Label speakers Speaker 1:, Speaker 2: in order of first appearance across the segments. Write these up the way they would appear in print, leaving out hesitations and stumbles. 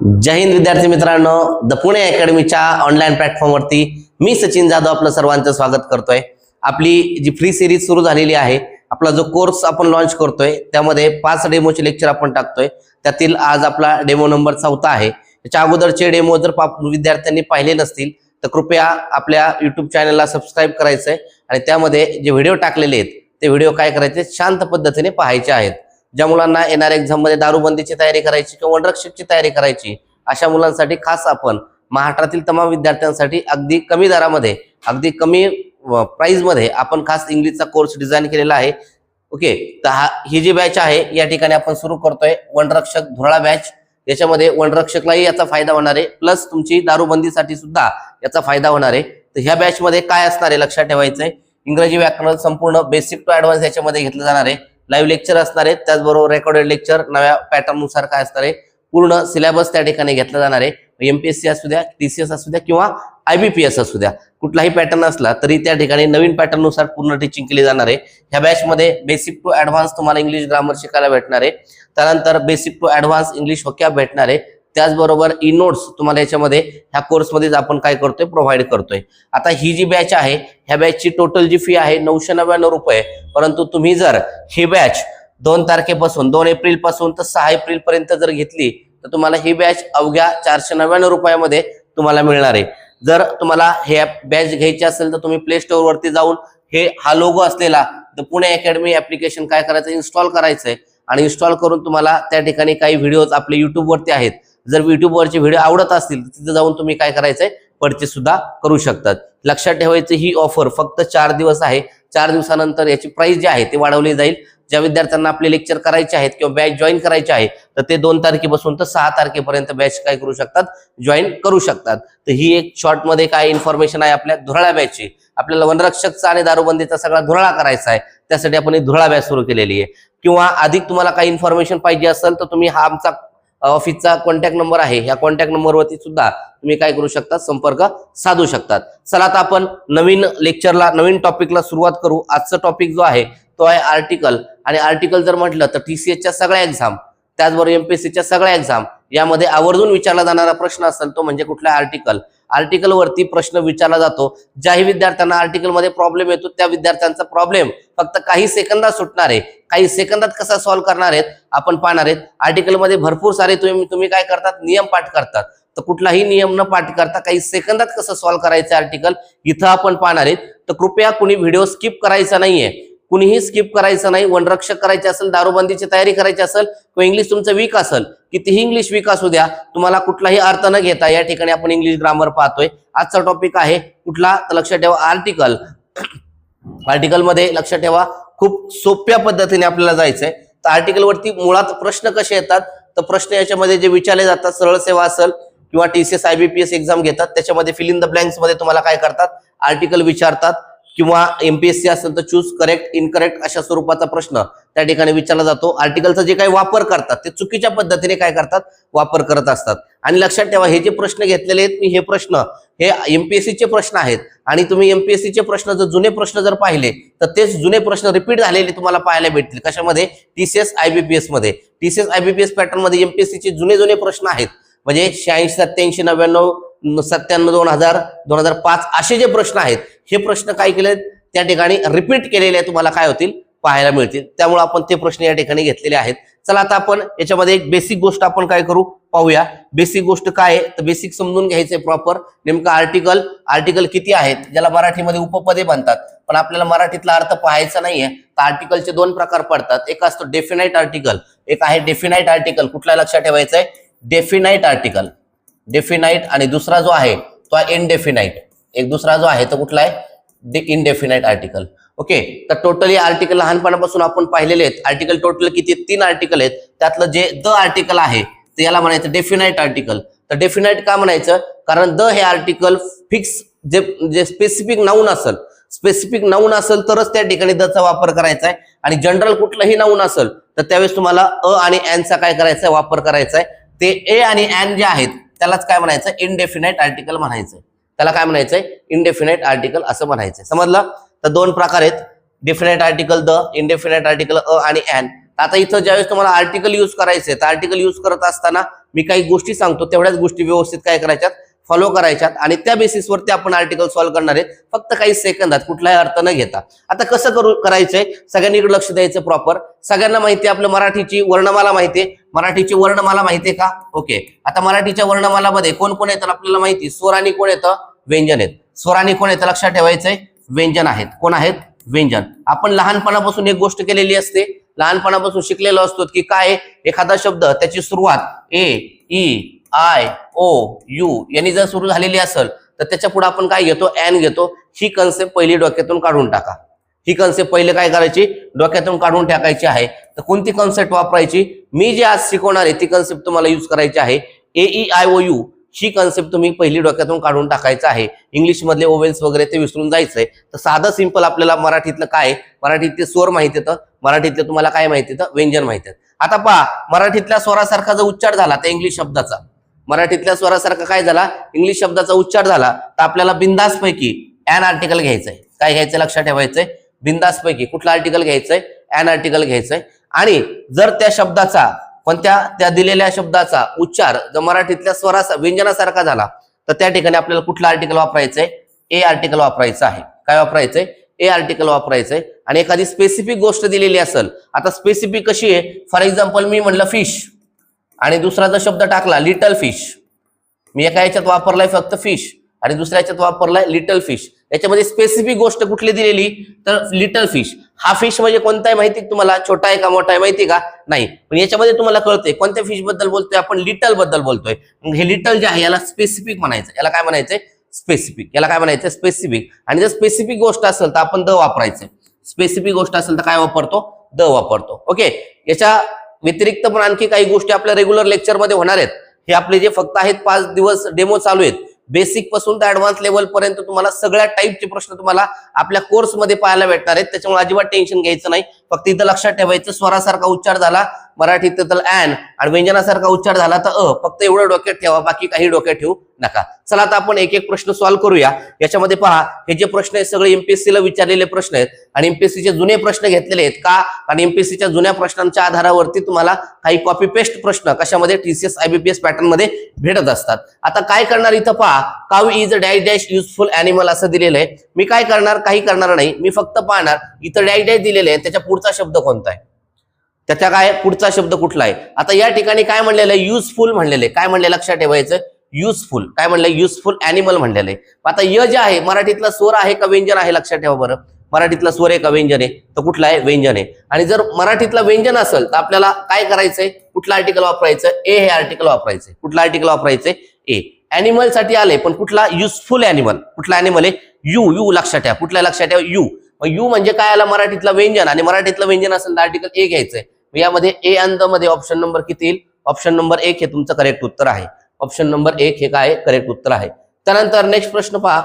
Speaker 1: जय हिंद विद्यार्थी मित्रांनो, the Pune अकॅडमीच्या online प्लॅटफॉर्मवरती मी सचिन जाधव आपलं सर्वांचं स्वागत करतोय। आपली जी फ्री सिरीज सुरू झालेली आहे, आपला जो कोर्स आपण लॉन्च करतोय त्यामध्ये 5 डेमोचे लेक्चर आपण टाकतोय। त्यातील आज आपला डेमो नंबर 4 आहे। त्याच्या अगोदरचे डेमो जर विद्यार्थ्यांनी पाहिले नसतील तर कृपया आपल्या YouTube चॅनलला सबस्क्राइब करायचंय आणि त्यामध्ये जे व्हिडिओ टाकलेले आहेत ते व्हिडिओ काय करायचे, शांत पद्धतीने पाहायचे आहेत। ज्या मुलांना येणाऱ्या एक्झाम मध्ये दारूबंदीची तयारी करायची किंवा वनरक्षकची तयारी करायची अशा मुलांसाठी खास आपण महाराष्ट्रातील तमाम विद्यार्थ्यांसाठी अगदी कमी दरामध्ये, अगदी कमी प्राइस मध्ये आपण खास इंग्लिशचा कोर्स डिझाइन केलेला आहे। ओके, तर ही जी बॅच आहे या ठिकाणी आपण सुरू करतोय वनरक्षक धुराळा बॅच। याच्यामध्ये वनरक्षकलाही याचा फायदा होणार आहे, प्लस तुमची दारूबंदीसाठी सुद्धा याचा फायदा होणार आहे। तर ह्या बॅच मध्ये काय असणार आहे लक्षात ठेवायचंय, इंग्रजी व्याकरण संपूर्ण बेसिक टू ऍडव्हान्स याच्यामध्ये घेतलं जाणार आहे। लाईव्ह लेक्चर असणार आहेत, त्याचबरोबर रेकॉर्डेड लेक्चर नव्या पॅटर्न नुसार काय असणार आहे, पूर्ण सिलेबस त्या ठिकाणी घेतला जाणार आहे। एमपीएससी असू द्या, टीसीएस असू द्या किंवा आयबीपीएस असू द्या, कुठलाही पॅटर्न असला तरी त्या ठिकाणी नवीन पॅटर्न नुसार पूर्ण टीचिंग केली जाणार आहे। ह्या बॅच मध्ये बेसिक टू ऍडव्हान्स तुम्हाला इंग्लिश ग्रामर शिकायला भेटणार आहे, त्यानंतर बेसिक टू ऍडव्हान्स इंग्लिश व्होकॅब भेटणार आहे, त्याचबरोबर ई नोट्स तुम्हाला याच्यामध्ये ह्या कोर्समध्ये आपण काय करतोय, प्रोव्हाइड करतोय। आता ही जी बॅच आहे, ह्या बॅचची टोटल जी फी आहे 999 रुपये, परंतु तुम्ही जर ही बॅच 2 तारखेपासून 2 एप्रिल पासून तर 6 एप्रिल पर्यंत जर घेतली तर तुम्हाला ही बॅच अवघ्या 499 रुपयामध्ये तुम्हाला मिळणार आहे। जर तुम्हाला हे बॅच घ्यायची असेल तर तुम्ही प्ले स्टोअर वरती जाऊन हा लोगो असलेला द पुणे अकॅडमी ऍप्लिकेशन काय करायचं, इन्स्टॉल करायचंय आणि इन्स्टॉल करून तुम्हाला त्या ठिकाणी काही व्हिडिओज आपले युट्यूब वरती आहेत, जर युट्यूब वरचे व्हिडिओ आवडत असतील तिथे जाऊन तुम्ही काय करायचंय, परचेस सुद्धा करू शकतात। लक्षात ठेवायचं ही ऑफर फक्त 4 दिवस आहे। 4 दिवसानंतर याची प्राइस जी आहे ती वाढवली जाईल। ज्या विद्यार्थ्यांना आपले लेक्चर करायचे आहेत किंवा बॅच जॉईन करायचे आहे तर ते 2 तारखेपासून तर 6 तारखेपर्यंत बॅच काय करू शकतात, जॉईन करू शकतात। तर ही एक शॉर्ट मध्ये काय इन्फॉर्मेशन आहे आपल्या धुराळा बॅचची। आपल्याला वनरक्षकचा आणि दारूबंदीचा सगळा धुराळा करायचा आहे, त्यासाठी आपण ही धुराळा बॅच सुरू केलेली आहे। किंवा अधिक तुम्हाला काही इन्फॉर्मेशन पाहिजे असेल तर तुम्ही हा आमचा ऑफिसचा कॉन्टॅक्ट नंबर आहे, ह्या कॉन्टॅक्ट नंबरवरती सुद्धा तुम्ही काय करू शकता, संपर्क साधू शकतात। चला आता आपण नवीन लेक्चरला, नवीन टॉपिकला सुरुवात करू। आजचा टॉपिक जो आहे तो आहे आर्टिकल। आणि आर्टिकल जर म्हटलं तर टीसीएसच्या सगळ्या एक्झाम, त्याचबरोबर एमपीएससीच्या सगळ्या एक्झाम यामध्ये आवर्जून विचारला जाणारा प्रश्न असेल तो म्हणजे कुठला आर्टिकल। आर्टिकल वरती प्रश्न विचारला जातो। ज्याही विद्यार्थ्यांना आर्टिकल मध्ये प्रॉब्लेम येतो त्या विद्यार्थ्यांचा प्रॉब्लेम फक्त काही सेकंदात सुटणार आहे। काही सेकंदात कसा सॉल्व्ह करणार आहेत आपण पाहणार आहेत। आर्टिकल मध्ये भरपूर सारे तुम्ही काय करतात, नियम पाठ करतात, तर कुठलाही नियम न पाठ करता काही सेकंदात कसं सॉल्व्ह करायचं आर्टिकल इथं आपण पाहणार आहेत। तर कृपया कुणी व्हिडिओ स्किप करायचा नाहीये, कुणीही स्किप करायचं नाही। वनरक्षक करायचे असेल, दारूबंदीची तयारी करायची असेल किंवा इंग्लिश तुमचं वीक असेल, कितीही इंग्लिश वीक असू द्या, तुम्हाला कुठलाही अर्थ न घेता या ठिकाणी आपण इंग्लिश ग्रामर पाहतोय। आजचा टॉपिक आहे कुठला, तर लक्षात ठेवा आर्टिकल। आर्टिकल मध्ये लक्षात ठेवा खूप सोप्या पद्धतीने आपल्याला जायचंय। तर आर्टिकल वरती मुळात प्रश्न कसे येतात, तर प्रश्न याच्यामध्ये जे विचारले जातात, सरळ सेवा असेल किंवा टीसीएस आयबीपीएस एक्झाम घेतात त्याच्यामध्ये फिल इन द ब्लँक्स मध्ये तुम्हाला काय करतात, आर्टिकल विचारतात। किंवा एमपीएससी असेल तर चूज करेक्ट, इनकरेक्ट अशा स्वरूपाचा प्रश्न त्या ठिकाणी विचारला जातो। आर्टिकलचा जे काही वापर करतात ते चुकीच्या पद्धतीने काय करतात, वापर करत असतात। आणि लक्षात ठेवा हे जे प्रश्न घेतलेले आहेत, हे प्रश्न हे एमपीएससीचे प्रश्न आहेत आणि तुम्ही एमपीएससीचे प्रश्न जर जुने प्रश्न जर पाहिले तर तेच जुने प्रश्न रिपीट झालेले तुम्हाला पाहायला भेटतील। कशामध्ये, टीसीएस आयबीपीएस मध्ये। टीसीएस आयबीपीएस पॅटर्न मध्ये एमपीएससीचे जुने प्रश्न आहेत, म्हणजे 86, 87, 99, 97, 2000, 2005 असे जे प्रश्न आहेत हे प्रश्न काय केले त्या ठिकाणी रिपीट केलेले तुम्हाला काय होतील, पाहायला मिळतील। त्यामुळे आपण ते प्रश्न या ठिकाणी घेतलेले आहेत। चला आता आपण याच्यामध्ये एक बेसिक गोष्ट आपण काय करू, पाहूया। बेसिक गोष्ट काय आहे तर बेसिक समजून घ्यायचंय प्रॉपर। नेमकं आर्टिकल किती आहेत, ज्याला मराठीमध्ये उपपदे म्हणतात, पण आपल्याला मराठीतला अर्थ पाहायचा नाहीये। तर आर्टिकलचे 2 प्रकार पडतात, एक असतो डेफिनाइट आर्टिकल, एक आहे डेफिनाइट आर्टिकल। कुठला लक्षात ठेवायचंय, डेफिनाइट आर्टिकल, डेफिनाइट। आणि दुसरा जो आहे तो आहे इनडेफिनाइट। एक दुसरा जो आहे तो कुठला आहे, इनडेफिनाइट आर्टिकल। ओके, तर टोटली आर्टिकल लहानपणापासून आपण पाहिलेले आहेत। आर्टिकल टोटल किती, 3 आर्टिकल आहेत। त्यातलं जे द आर्टिकल आहे ते याला म्हणायचं डेफिनाइट आर्टिकल। तर डेफिनाइट का म्हणायचं, कारण द हे आर्टिकल फिक्स जे स्पेसिफिक नाऊन असेल, स्पेसिफिक नाऊन असेल तरच त्या ठिकाणी दचा वापर करायचा आहे। आणि जनरल कुठलंही नाऊन असेल तर त्यावेळेस तुम्हाला अ आणि एनचा काय करायचा आहे, वापर करायचा आहे। ते ए आणि एन जे आहेत त्यालाच काय म्हणायचं, इनडेफिनाइट आर्टिकल म्हणायचं। त्याला काय म्हणायचंय, इनडेफिनाइट आर्टिकल असं म्हणायचंय। समजलं? तर 2 प्रकार आहेत, definite article the, indefinite article a आणि एन। आता इथं ज्यावेळेस तुम्हाला आर्टिकल यूज करायचे तर आर्टिकल यूज करत असताना मी काही गोष्टी सांगतो तेवढ्याच गोष्टी व्यवस्थित काय करायच्यात फॉलो करायच्यात आणि त्या बेसिसवरती आपण आर्टिकल सॉल्व्ह करणार आहे फक्त काही सेकंदात कुठलाही अर्थ न घेता. आता कसं करायचंय सगळ्यांनी इकडे लक्ष द्यायचं प्रॉपर. सगळ्यांना माहिती आहे आपलं मराठीची वर्णमाला माहितीये, मराठीची वर्णमाला माहितीये का? ओके. आता मराठीच्या वर्णमालामध्ये कोण कोण येतात आपल्याला माहिती. स्वर आणि कोण येतं? व्यंजन आहेत. स्वर आणि कोण येतं लक्षात ठेवायचंय? व्यंजन आहेत. कोण आहेत? व्यंजन. आपण लहानपणापासून एक गोष्ट केलेली असते, लहानपणापासून शिकलेलो असतो की काय एखादा शब्द त्याची सुरुवात ए ई आय ओ यू यांनी जर सुरू झालेली असेल तर त्याच्या पुढे आपण काय घेतो? एन घेतो. ही कन्सेप्ट पहिली डोक्यातून काढून टाका. ही कन्सेप्ट पहिले काय करायची? डोक्यातून काढून टाकायची आहे. तर कोणती कन्सेप्ट वापरायची? मी जे आज शिकवणार आहे ती कन्सेप्ट तुम्हाला यूज करायची आहे. A E I O U ही कन्सेप्ट तुम्ही पहिली डोक्यातून काढून टाकायचं आहे. इंग्लिश मधले ओवेल्स वगैरे ते विसरून जायचंय. तर साधं सिंपल आपल्याला मराठीतलं काय, मराठीतले स्वर माहिती येतं, मराठीतले तुम्हाला काय माहिती येतं? व्यंजन माहिती येतं. आता पहा, मराठीतल्या स्वरासारखा जर उच्चार झाला त्या इंग्लिश शब्दाचा, मराठीतल्या स्वरासारखा काय झाला? इंग्लिश शब्दाचा उच्चार झाला तर आपल्याला बिंदास पैकी एन आर्टिकल घ्यायचंय. काय घ्यायचं लक्षात ठेवायचंय? बिंदास पैकी कुठला आर्टिकल घ्यायचंय? एन आर्टिकल घ्यायचंय. आणि जर त्या शब्दाचा कोणत्या त्या दिलेल्या शब्दाचा उच्चार जर मराठीतल्या स्वरासा व्यंजनासारखा झाला तर त्या ठिकाणी आपल्याला कुठलं आर्टिकल वापरायचंय? ए आर्टिकल वापरायचं आहे. काय वापरायचंय? ए आर्टिकल वापरायचंय. आणि एखादी स्पेसिफिक गोष्ट दिलेली असेल, आता स्पेसिफिक कशी आहे? फॉर एक्झाम्पल मी म्हणलं फिश आणि दुसरा जर शब्द टाकला लिटल फिश, मी एका याच्यात वापरलाय फक्त फिश आणि दुसऱ्या याच्यात वापरलाय लिटल फिश. याच्यामध्ये स्पेसिफिक गोष्ट कुठली दिलेली? तर लिटल फिश. हा फिश म्हणजे कोणता आहे माहिती तुम्हाला? छोटा आहे का मोठा आहे माहिती का? नाही. पण याच्यामध्ये तुम्हाला कळतंय कोणत्या फिश बद्दल बोलतोय आपण? लिटल बद्दल बोलतोय. मग हे लिटल जे आहे याला स्पेसिफिक म्हणायचं. याला काय म्हणायचंय? स्पेसिफिक. याला काय म्हणायचं? स्पेसिफिक. आणि जर स्पेसिफिक गोष्ट असेल तर आपण द वापरायचं. स्पेसिफिक गोष्ट असेल तर काय वापरतो? द वापरतो. ओके. याच्या व्यतिरिक्त पण आणखी काही गोष्टी आपल्या रेग्युलर लेक्चरमध्ये होणार आहेत. हे आपले जे फक्त आहेत 5 दिवस डेमो चालू आहेत, बेसिक पासून तर ऍडव्हान्स लेवल पर्यंत तुम्हाला सगळ्या टाईपचे प्रश्न तुम्हाला आपल्या कोर्समध्ये पाहायला भेटणार आहेत. त्याच्यामुळे अजिबात टेन्शन घ्यायचं नाही. फक्त इथं लक्षात ठेवायचं स्वरासारखा उच्चार झाला मराठीत तर एन आणि व्यंजनासारखा उच्चार झाला तर अ. फक्त एवढं डोक्यात ठेवा, बाकी काही डोक्यात ठेवू नका. चला आता आपण एक एक प्रश्न सॉल्व्ह करूया. याच्यामध्ये पहा, हे जे प्रश्न आहेत सगळे एमपीएससीला विचारलेले प्रश्न आहेत आणि एमपीएससीचे जुने प्रश्न घेतलेले आहेत. का? आणि एमपीएससीच्या जुन्या प्रश्नांच्या आधारावरती तुम्हाला काही कॉपी पेस्ट प्रश्न कशामध्ये? टीसीएस आयबीपीएस पॅटर्न मध्ये भेटत असतात. आता काय करणार इथं पहा, cow is a dash dash useful animal असं दिलेलं आहे. मी काय करणार? काही करणार नाही. मी फक्त पाहणार इथं डॅश डॅश दिलेले आहे, त्याच्या पुढचा शब्द कोणता आहे, त्याच्या काय पुढचा शब्द कुठला आहे. आता या ठिकाणी काय म्हणलेलं आहे? युजफुल म्हणलेलं आहे. काय म्हणले लक्षात ठेवायचं? युजफुल. काय म्हणलं? युजफुल अॅनिमल म्हणलेलं आहे. आता य जे आहे मराठीतला स्वर आहे का व्यंजन आहे? लक्षात ठेवा बरं. मराठीतला स्वर आहे का व्यंजन आहे? तर कुठला आहे? व्यंजन आहे. आणि जर मराठीतला व्यंजन असेल तर आपल्याला काय करायचंय? कुठलं आर्टिकल वापरायचं? ए हे आर्टिकल वापरायचंय. कुठलं आर्टिकल वापरायचंय? ए. अॅनिमल साठी आले पण कुठला? Useful animal. कुठला अॅनिमल आहे? यू. यू लक्षात ठेवा. कुठला लक्षात ठेवा? यू. यू म्हणजे काय आला? मराठीतला व्यंजन आणि मराठीतलं व्यंजन असेल तर आर्टिकल ए घ्यायचंय. यामध्ये ए आणि द मध्ये ऑप्शन नंबर किती येईल? ऑप्शन नंबर 1 हे तुमचं करेक्ट उत्तर आहे. ऑप्शन नंबर 1 हे काय करेक्ट उत्तर आहे. त्यानंतर नेक्स्ट प्रश्न पहा,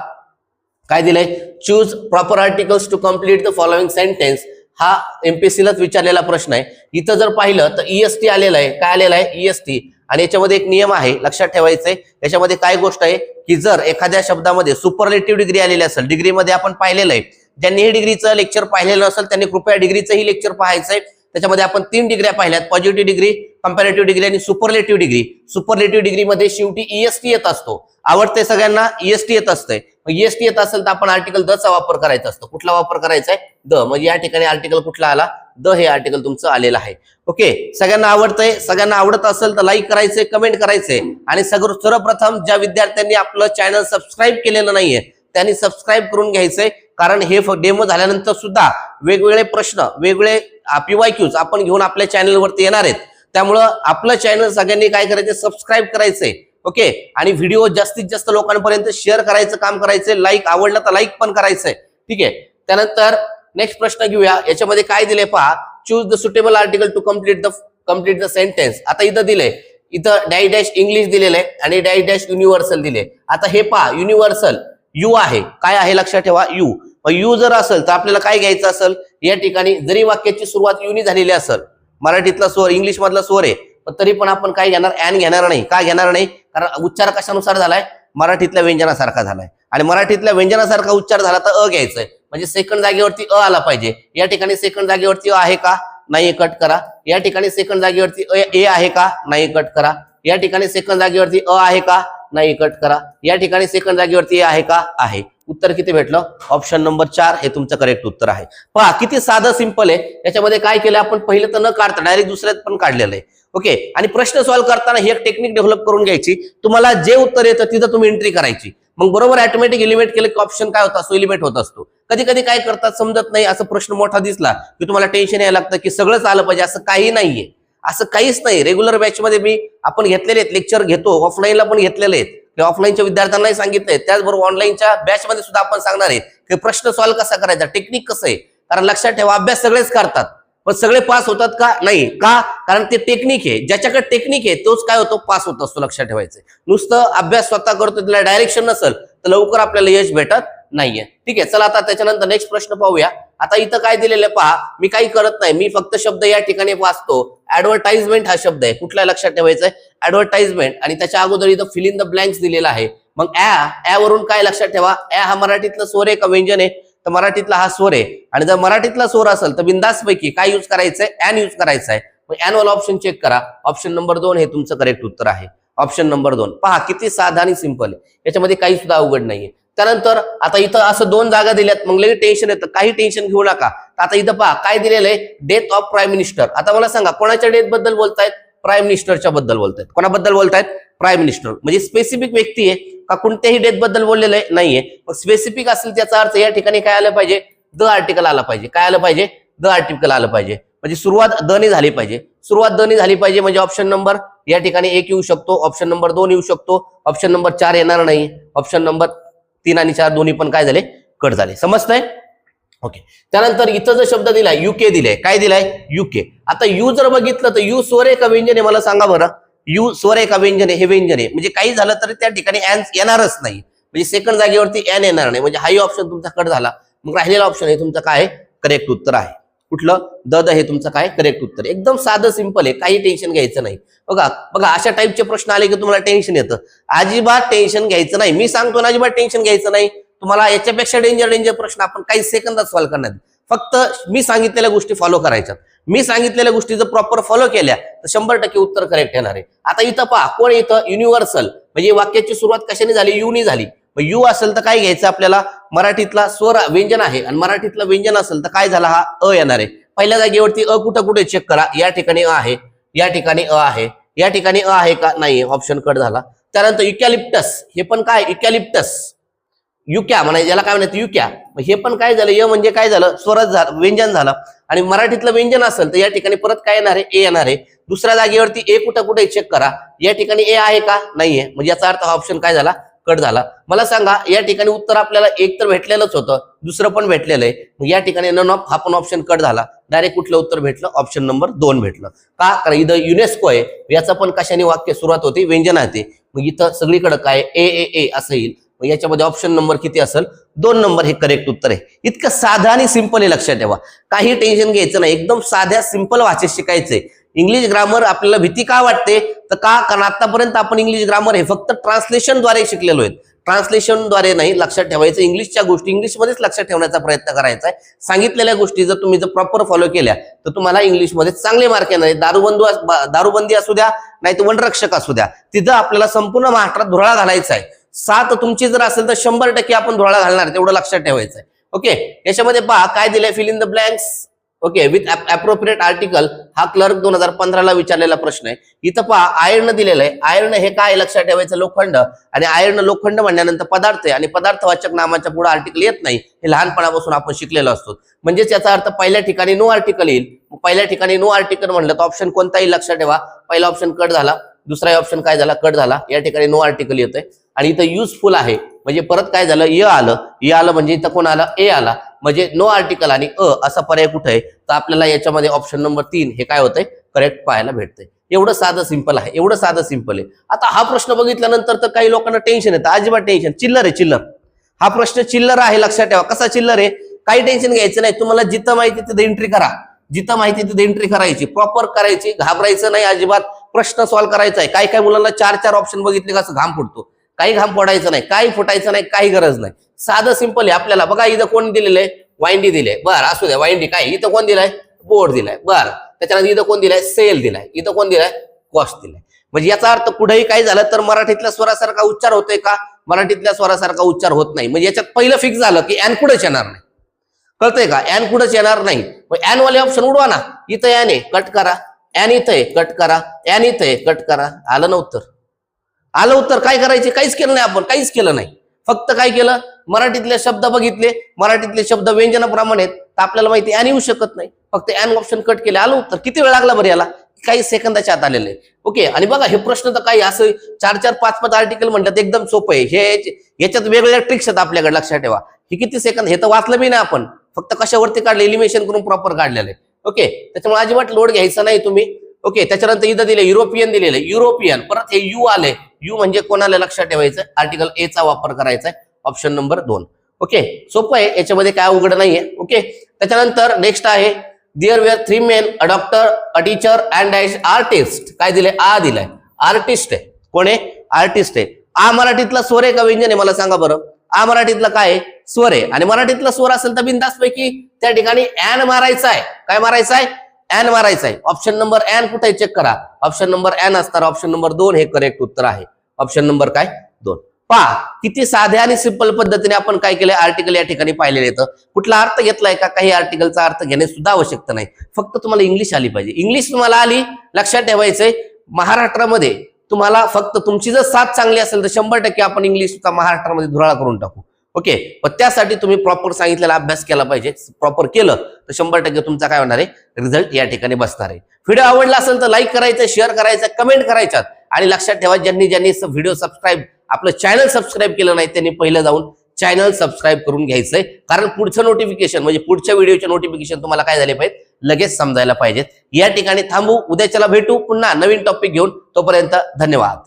Speaker 1: काय दिलंय? Choose proper articles to complete the following sentence. हा एमपीएससीलाच विचारलेला प्रश्न आहे. इथं जर पाहिलं तर ईएसटी आलेला आहे. काय आलेला आहे? ईएसटी. आणि याच्यामध्ये एक नियम आहे लक्षात ठेवायचंय. याच्यामध्ये काय गोष्ट आहे की जर एखाद्या शब्दामध्ये सुपरलेटिव्ह डिग्री आलेली असेल, डिग्रीमध्ये आपण पाहिलेलं आहे, ज्यांनी हे डिग्रीचं लेक्चर पाहिलेलं असेल त्यांनी कृपया डिग्रीचंही लेक्चर पाहायचंय. त्याच्यामध्ये आपण 3 डिग्र्या पाहिल्यात, पॉझिटिव्ह डिग्री, कंपॅरेटिव्ह डिग्री आणि सुपरलेटिव्ह डिग्री. सुपरलेटिव्ह डिग्री मध्ये शेवटी ईएसटी येत असतो. आवडते सगळ्यांना? ईएसटी येत असते. ईएसटी येत असेल तर आपण आर्टिकल द चा वापर करायचा असतो. कुठला वापर करायचा आहे? द. म्हणजे या ठिकाणी आर्टिकल कुठला आला? द हे आर्टिकल तुमचं आलेलं आहे. ओके. सगळ्यांना आवडतंय? सगळ्यांना आवडत असेल तर लाईक करायचंय, कमेंट करायचंय. आणि सर्वप्रथम ज्या विद्यार्थ्यांनी आपलं चॅनल सबस्क्राईब केलेलं नाहीये त्यांनी सबस्क्राईब करून घ्यायचंय. कारण हे डेमो झाल्यानंतर सुद्धा वेगवेगळे प्रश्न, वेगवेगळे PYQs आपण घेऊन आपल्या चॅनलवरती येणार आहेत. त्यामुळं आपलं चॅनल सगळ्यांनी काय करायचं? सबस्क्राईब करायचंय. ओके. आणि व्हिडिओ जास्तीत जास्त लोकांपर्यंत शेअर करायचं काम करायचंय. लाईक आवडलं तर लाईक पण करायचंय. ठीक आहे. त्यानंतर नेक्स्ट प्रश्न घेऊया. याच्यामध्ये काय दिले पहा, choose the suitable article to complete the sentence. आता इथं दिले, इथं डॅश डॅश इंग्लिश दिलेलं आहे आणि डॅश डॅश युनिव्हर्सल दिले. आता हे पहा, युनिव्हर्सल यू आहे. काय आहे? लक्षात ठेवा, यू. यू जर असेल तर आपल्याला काय घ्यायचं असेल? या ठिकाणी जरी वाक्याची सुरुवात युनी झालेली असेल, मराठीतला स्वर इंग्लिश मधला स्वर आहे, पण तरी पण आपण काय घेणार? एन घेणार नाही. का घेणार नाही? कारण उच्चार कशानुसार झालाय? मराठीतल्या व्यंजनासारखा झालाय. आणि मराठीतल्या व्यंजनासारखा उच्चार झाला तर अ घ्यायचंय. म्हणजे सेकंड जागेवरती अ आला पाहिजे. या ठिकाणी सेकंड जागेवरती अ आहे का? नाही कट करा. या ठिकाणी सेकंड जागेवरती ए आहे का, नाही कट करा. या ठिकाणी सेकंड जागेवरती अ आहे का, नाही कट करा. या ठिकाणी सेकंड जागेवरती ए आहे का, आहे. उत्तर किती भेटलं, ऑप्शन नंबर 4 हे तुमचं करेक्ट उत्तर आहे. पहा किती साधं सिंपल आहे. याच्यामध्ये काय केलं आपण, पहिलं तर न काढता डायरेक्ट दुसऱ्यात पण काढलेलं आहे. ओके, आणि प्रश्न सॉल्व्ह करताना ही एक टेक्निक डेव्हलप करून घ्यायची. तुम्हाला जे उत्तर येतं तिथं तुम्ही एंट्री करायची. मग बरोबर ऑटोमॅटिक एलिमिनेट केलं की ऑप्शन काय होता, सो एलिमिनेट होत असतो. कधी कधी काय करतात समजत नाही, असं प्रश्न मोठा दिसला की तुम्हाला टेन्शन यायला लागतं की सगळंच आलं पाहिजे, असं काही नाहीये. असं काहीच नाही. रेग्युलर बॅच मध्ये आपण घेतलेले आहेत, लेक्चर घेतो, ऑफलाईनला पण घेतलेले आहेत, ऑफलाईनच्या विद्यार्थ्यांनाही सांगितलंय. त्याचबरोबर ऑनलाईनच्या बॅच मध्ये सुद्धा आपण सांगणार आहे की प्रश्न सॉल्व्ह कसा करायचा, टेक्निक कसं आहे. कारण लक्षात ठेवा, अभ्यास सगळेच करतात पण सगळे पास होतात का, नाही. का, कारण ते टेक्निक आहे. ज्याच्याकडे टेक्निक आहे तोच काय होतो, पास होत असतो. लक्षात ठेवायचं. नुसतं अभ्यास स्वतः करतो, त्याला डायरेक्शन नसेल तर लवकर आपल्याला यश भेटत नाहीये. ठीक आहे, चला आता त्याच्यानंतर नेक्स्ट प्रश्न पाहूया. आता इथं काय दिलेलं आहे पहा, मी काही करत नाही, मी फक्त शब्द या ठिकाणी वाचतो. ऍडव्हर्टाइजमेंट हा शब्द आहे, कुठला लक्षात ठेवायचा आहे, ऍडव्हर्टाइजमेंट. आणि त्याच्या अगोदर इथं फिल इन द ब्लँक्स दिलेला आहे. मग ऍ वरून काय लक्षात ठेवा, ऍ हा मराठीतला स्वर आहे का व्यंजन आहे, तर मराठीतला हा स्वर आहे. आणि जर मराठीतला स्वर असेल तर बिंदास पैकी काय यूज करायचंय, ऍन यूज करायचा आहे. मग ऍन वाला ऑप्शन चेक करा, ऑप्शन नंबर 2 हे तुमचं करेक्ट उत्तर आहे. ऑप्शन नंबर 2 पहा किती साधा आणि सिंपल आहे, याच्यामध्ये काही सुद्धा अवघड नाहीये. त्यानंतर आता इथं असं 2 जागा दिल्यात, मग लगेच टेन्शन येतं, काही टेन्शन घेऊ नका. आता इथं पहा काय दिलेलं आहे, डेथ ऑफ प्राईम मिनिस्टर. आता मला सांगा कोणाच्या डेथ बद्दल बोलतायत, प्राईम मिनिस्टरच्या बद्दल बोलतायत. कोणाबद्दल बोलतायत, प्राईम मिनिस्टर. म्हणजे स्पेसिफिक व्यक्ती आहे का कोणत्याही डेथ बद्दल बोललेलं आहे, नाहीये. मग स्पेसिफिक असेल त्याचा अर्थ या ठिकाणी काय आलं पाहिजे, द आर्टिकल आला पाहिजे. काय आलं पाहिजे, द आर्टिकल आलं पाहिजे. म्हणजे सुरुवात द ने झाली पाहिजे. सुरुवात द ने झाली पाहिजे म्हणजे ऑप्शन नंबर या ठिकाणी 1 येऊ शकतो, ऑप्शन नंबर 2 येऊ शकतो, ऑप्शन नंबर 4 येणार नाही, ऑप्शन नंबर 3 आणि 4 दोन्ही पण काय झाले, कट झाले. समजतंय. ओके, त्यानंतर इथं जो शब्द दिलाय युके दिलाय, काय दिलाय, युके. आता यू जर बघितलं तर यू स्वर आहे का व्यंजन आहे, मला सांगा बरं. यू स्वर आहे का व्यंजन आहे, हे व्यंजन आहे. म्हणजे काही झालं तरी त्या ठिकाणी एन येणारच नाही, म्हणजे सेकंड जागेवरती एन येणार नाही. म्हणजे हाही ऑप्शन तुमचा कट झाला. मग राहिलेला ऑप्शन हे तुमचं काय करेक्ट उत्तर आहे. कुठलं, द हे तुमचं काय करेक्ट उत्तर. एकदम साधं सिंपल आहे, काही टेन्शन घ्यायचं नाही. बघा बघा अशा टाईपचे प्रश्न आले की तुम्हाला टेन्शन येतं. अजिबात टेन्शन घ्यायचं नाही, मी सांगतो ना, अजिबात टेन्शन घ्यायचं नाही. तुम्हाला याच्यापेक्षा डेंजर प्रश्न आपण काही सेकंदात सॉल्व्ह करणार. फक्त मी सांगितलेल्या गोष्टी फॉलो करायच्या. मी सांगितलेल्या गोष्टी जर प्रॉपर फॉलो केल्या तर 100% उत्तर करेक्ट येणार आहे. आता इथं पहा कोण इथं, युनिव्हर्सल. म्हणजे वाक्याची सुरुवात कशाने झाली, यू ने झाली. यू असेल तर काय घ्यायचं आपल्याला, मराठीतला स्वर व्यंजन आहे आणि मराठीतलं व्यंजन असेल तर काय झाला, हा अ येणार आहे. पहिल्या जागेवरती अ कुठं कुठे चेक करा, या ठिकाणी अ आहे, या ठिकाणी अ आहे, या ठिकाणी अ आहे का, नाही, ऑप्शन कट झाला. त्यानंतर युकॅलिप्टस, हे पण काय, युकॅलिप्टस, युक्या म्हणायचं याला, काय म्हणायचं युक्या. हे पण काय झालं, य म्हणजे काय झालं, स्वरच झालं, व्यंजन झालं. आणि मराठीतलं व्यंजन असेल तर या ठिकाणी परत काय येणार आहे, ए येणार आहे. दुसऱ्या जागेवरती ए कुठं कुठे चेक करा, या ठिकाणी ए आहे का, नाहीये. म्हणजे याचा अर्थ हा ऑप्शन काय झाला, कट झाला. मला सांगा या ठिकाणी उत्तर आपल्याला एक तर भेटलेलंच होतं, दुसरं पण भेटलेलं आहे. मग या ठिकाणी नन ऑफ हा पण ऑप्शन कट झाला. डायरेक्ट कुठलं उत्तर भेटलं, ऑप्शन नंबर 2 भेटलं. का, कारण इथं युनेस्को आहे, याचा पण कशाने वाक्य सुरुवात होते, व्यंजन आहे. मग इथं सगळीकडे काय ए ए ए असं येईल. मग याच्यामध्ये ऑप्शन नंबर किती असेल, 2 नंबर हे करेक्ट उत्तर आहे. इतकं साधा आणि सिंपल आहे, लक्षात ठेवा. काही टेन्शन घ्यायचं नाही, एकदम साध्या सिंपल भाषेत शिकायचंय. इंग्लिश ग्रामर आपल्याला भीती का वाटते, तर का, कारण आतापर्यंत आपण इंग्लिश ग्रामर हे फक्त ट्रान्सलेशनद्वारे शिकलेलो आहे. ट्रान्सलेशनद्वारे नाही, लक्षात ठेवायचं. इंग्लिशच्या गोष्टी इंग्लिशमध्येच लक्षात ठेवण्याचा प्रयत्न करायचा आहे. सांगितलेल्या गोष्टी जर तुम्ही प्रॉपर फॉलो केल्या तर तुम्हाला इंग्लिशमध्ये चांगले मार्क येणार आहेत. दारूबंदी असू द्या, नाही तर वनरक्षक असू द्या, तिथं आपल्याला संपूर्ण महाराष्ट्रात धुराळा घालायचा आहे. 7 तुमची जर असेल तर 100% आपण धुराळा घालणार, तेवढं लक्षात ठेवायचं आहे. ओके, याच्यामध्ये पहा काय दिलंय, fill in the blanks. Okay, with appropriate article. हा क्लर्क 2015ला विचारलेला प्रश्न आहे. इथं पहा आयर्न दिलेलं आहे. आयर्न हे काय, लक्षात ठेवायचं, लोखंड. आणि आयर्न लोखंड म्हणल्यानंतर पदार्थ आहे, आणि पदार्थवाचक नामाच्या पुढे आर्टिकल येत नाही, हे लहानपणापासून आपण शिकलेलो असतो. म्हणजेच याचा अर्थ पहिल्या ठिकाणी नो आर्टिकल येईल. पहिल्या ठिकाणी नो आर्टिकल म्हणलं तर ऑप्शन कोणताही लक्षात ठेवा. पहिला ऑप्शन कट झाला, दुसरा ऑप्शन काय झाला, कट झाला. या ठिकाणी नो आर्टिकल येतोय. आणि इथं युजफुल आहे, म्हणजे परत काय झालं, य आलं. य आलं म्हणजे इथं कोण आलं, ए आला. म्हणजे नो आर्टिकल आणि अ असा पर्याय कुठे आहे, तर आपल्याला याच्यामध्ये ऑप्शन नंबर 3 हे काय होतंय, करेक्ट पाहायला भेटतंय. एवढं साधं सिंपल आहे, एवढं साधं सिंपल आहे. आता हा प्रश्न बघितल्यानंतर तर काही लोकांना टेन्शन येतं. अजिबात टेन्शन, चिल्लर आहे, चिल्लर. हा प्रश्न चिल्लर आहे, लक्षात ठेवा. कसा चिल्लर आहे, काही टेन्शन घ्यायचं नाही. तुम्हाला जिथं माहिती तिथे एंट्री करा, जिथं माहिती तिथे एंट्री करायची, प्रॉपर करायची, घाबरायचं नाही अजिबात. प्रश्न सॉल्व्ह करायचा आहे. काही मुलांना 4 ऑप्शन बघितले कसं घाम फुटतो. काही घाम फोडायचं नाही, काही फुटायचं नाही, काही गरज नाही. साधं सिंपल आहे आपल्याला. बघा इथं कोण दिलेलं आहे, वाइंडी दिले, बरं असू द्या, वाइंडी काय. इथं कोण दिलंय, बोर्ड दिलाय. बरं, त्याच्यानंतर इथं कोण दिलाय? सेल दिलाय. इथं कोण दिलाय? कॉस्ट दिलाय. म्हणजे याचा अर्थ कुठेही काय झालं तर मराठीतल्या स्वरासारखा उच्चार होतोय का? मराठीतल्या स्वरासारखा उच्चार होत नाही. म्हणजे याच्यात पहिलं फिक्स झालं की ऍन कुठेच येणार नाही. कळतंय का? ऍन कुठेच येणार नाही. ऍन वाले ऑप्शन उडवा ना. इथं ऍन आहे, कट करा. ऍन इथं आहे, कट करा. ऍन इथं आहे, कट करा. आलं ना उत्तर? आलं उत्तर. काय करायचे? काहीच केलं नाही आपण, काहीच केलं नाही. फक्त काय केलं? मराठीतले शब्द बघितले, मराठीतले शब्द व्यंजनाप्रमाणे आहेत, तर आपल्याला माहिती ऍन येऊ शकत नाही. फक्त ऍन ऑप्शन कट केले, आलं उत्तर. किती वेळ लागला बरं याला? काही सेकंदाच्या आत आलेले. ओके. आणि बघा हे प्रश्न तर काही असं 4-4, 5-5 आर्टिकल म्हणतात, एकदम सोपं आहे हे. याच्यात वेगवेगळ्या ट्रिक्स आहेत आपल्याकडे, लक्षात ठेवा. हे किती सेकंद, हे तर वाचलं बी नाही आपण, फक्त कशावरती काढले? एलिमिनेशन करून प्रॉपर काढलेलं आहे. ओके. त्याच्यामुळे अजिबात लोड घ्यायचा नाही तुम्ही. ओके. त्याच्यानंतर इथं दिले युरोपियन दिलेलं, युरोपियन. परत हे यू आले. यू म्हणजे कोणाला लक्षात ठेवायचं? आर्टिकल ए चा वापर करायचा आहे. Option number 2. ओके. सोपं आहे, याच्यामध्ये काय अवघड नाहीये. ओके. त्याच्यानंतर नेक्स्ट आहे there were 3 men, a doctor, a teacher and artist. काय दिले? आ दिलाय. आर्टिस्ट आहे. कोण आहे? आर्टिस्ट आहे. आ मराठीतला स्वर आहे का व्यंजन आहे? मला सांगा बरं. आ मराठीतला काय आहे? स्वर आहे. आणि मराठीतला स्वर असेल तर बिनधास्त पैकी त्या ठिकाणी ऍन मारायचा आहे. काय मारायचा आहे? ऍन मारायचा आहे. ऑप्शन नंबर ऍन कुठे चेक करा. ऑप्शन नंबर ऍन असणार. ऑप्शन नंबर 2 हे करेक्ट उत्तर आहे. ऑप्शन नंबर काय? 2. पहा किती साध्या आणि सिंपल पद्धतीने आपण काय केलंय? आर्टिकल या ठिकाणी पाहिलेलं येतं. कुठला अर्थ घेतलाय का? काही आर्टिकलचा अर्थ घेणे सुद्धा आवश्यकता नाही. फक्त तुम्हाला इंग्लिश आली पाहिजे. इंग्लिश तुम्हाला आली, लक्षात ठेवायचंय महाराष्ट्रामध्ये तुम्हाला फक्त तुमची जर साथ चांगली असेल तर 100% आपण इंग्लिशचा महाराष्ट्रामध्ये धुराळा करून टाकू. ओके. पण त्यासाठी तुम्ही प्रॉपर सांगितलेला अभ्यास केला पाहिजे. प्रॉपर केलं तर 100% तुमचा काय होणार आहे? रिझल्ट या ठिकाणी बसणार आहे. व्हिडिओ आवडला असेल तर लाईक करायचं, शेअर करायचं, कमेंट करायच्यात. आणि लक्षात ठेवा, ज्यांनी व्हिडिओ सबस्क्राईब, आपलं चॅनल सबस्क्राईब केलं नाही त्यांनी पहिलं जाऊन चॅनल सबस्क्राईब करून घ्यायचंय. कारण पुढचं नोटिफिकेशन म्हणजे पुढच्या व्हिडिओचे नोटिफिकेशन तुम्हाला काय झाले पाहिजे? लगेच समजायला पाहिजेत. या ठिकाणी थांबू. उद्याच्याला भेटू पुन्हा नवीन टॉपिक घेऊन. तोपर्यंत धन्यवाद.